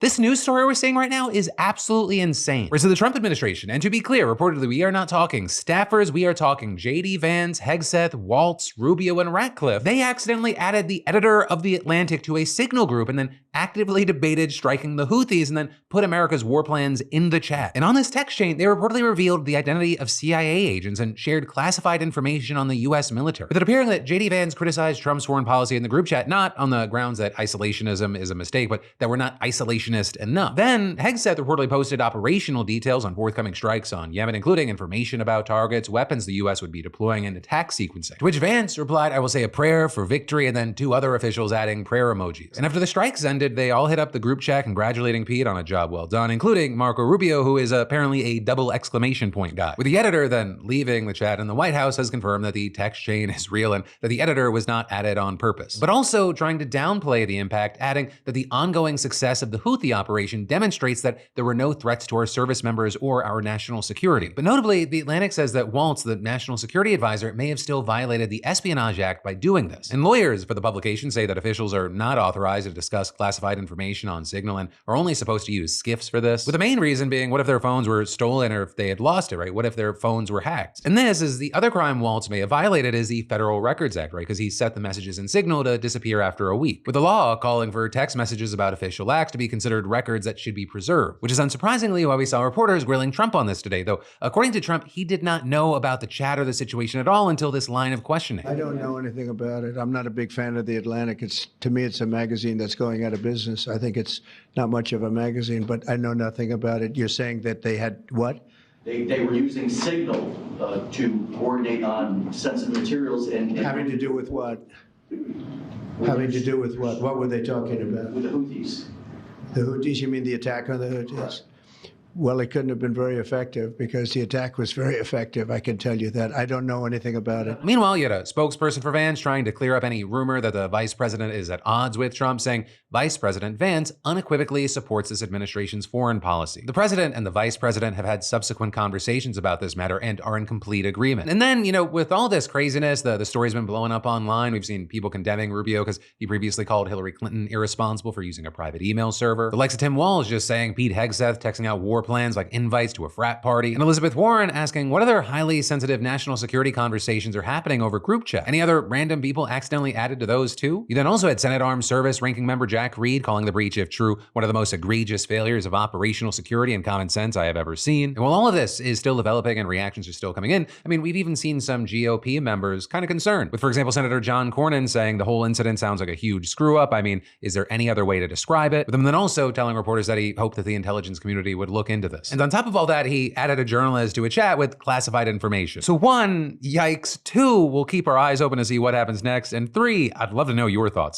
This news story we're seeing right now is absolutely insane. So the Trump administration, and to be clear, reportedly we are not talking staffers, we are talking JD Vance, Hegseth, Waltz, Rubio, and Ratcliffe. They accidentally added the editor of The Atlantic to a signal group and then actively debated striking the Houthis and then put America's war plans in the chat. And on this text chain, they reportedly revealed the identity of CIA agents and shared classified information on the US military. With it appearing that JD Vance criticized Trump's foreign policy in the group chat, not on the grounds that isolationism is a mistake, but that we're not isolationist enough. Then Hegseth reportedly posted operational details on forthcoming strikes on Yemen, including information about targets, weapons the US would be deploying, and attack sequencing. To which Vance replied, "I will say a prayer for victory," and then two other officials adding prayer emojis. And after the strikes ended, they all hit up the group chat congratulating Pete on a job well done, including Marco Rubio, who is apparently a double exclamation point guy. With the editor then leaving the chat, and the White House has confirmed that the text chain is real and that the editor was not added on purpose. But also trying to downplay the impact, adding that the ongoing success of the Houthi operation demonstrates that there were no threats to our service members or our national security. But notably, The Atlantic says that Waltz, the national security advisor, may have still violated the Espionage Act by doing this. And lawyers for the publication say that officials are not authorized to discuss classified information on Signal and are only supposed to use SCIFs for this, with the main reason being what if their phones were stolen or if they had lost it, right? What if their phones were hacked? And this is the other crime Waltz may have violated is the Federal Records Act, right? Because he set the messages in Signal to disappear after a week, with the law calling for text messages about official acts to be considered records that should be preserved, which is unsurprisingly why we saw reporters grilling Trump on this today, though according to Trump, he did not know about the chat or the situation at all until this line of questioning. I don't know anything about it. I'm not a big fan of The Atlantic. To me, it's a magazine that's going out of business. I think it's not much of a magazine, but I know nothing about it. You're saying that they had what? They were using Signal to coordinate on sensitive materials and having to do with what? Having to do with what? What were they talking about? With the Houthis. The Houthis? You mean the attack on the Houthis? Right. Well, it couldn't have been very effective because the attack was very effective. I can tell you that. I don't know anything about it. Meanwhile, you had a spokesperson for Vance trying to clear up any rumor that the vice president is at odds with Trump, saying Vice President Vance unequivocally supports this administration's foreign policy. The president and the vice president have had subsequent conversations about this matter and are in complete agreement. And then, with all this craziness, the story's been blowing up online. We've seen people condemning Rubio because he previously called Hillary Clinton irresponsible for using a private email server. The likes of Tim Walz just saying Pete Hegseth texting out war plans like invites to a frat party, and Elizabeth Warren asking what other highly sensitive national security conversations are happening over group chat. Any other random people accidentally added to those too? You then also had Senate Armed Service Ranking Member Jack Reed calling the breach, if true, one of the most egregious failures of operational security and common sense I have ever seen. And while all of this is still developing and reactions are still coming in, we've even seen some GOP members kind of concerned, with, for example, Senator John Cornyn saying the whole incident sounds like a huge screw up. Is there any other way to describe it? With him then also telling reporters that he hoped that the intelligence community would look into this. And on top of all that, he added a journalist to a chat with classified information. So 1, yikes. 2, we'll keep our eyes open to see what happens next. And 3, I'd love to know your thoughts here.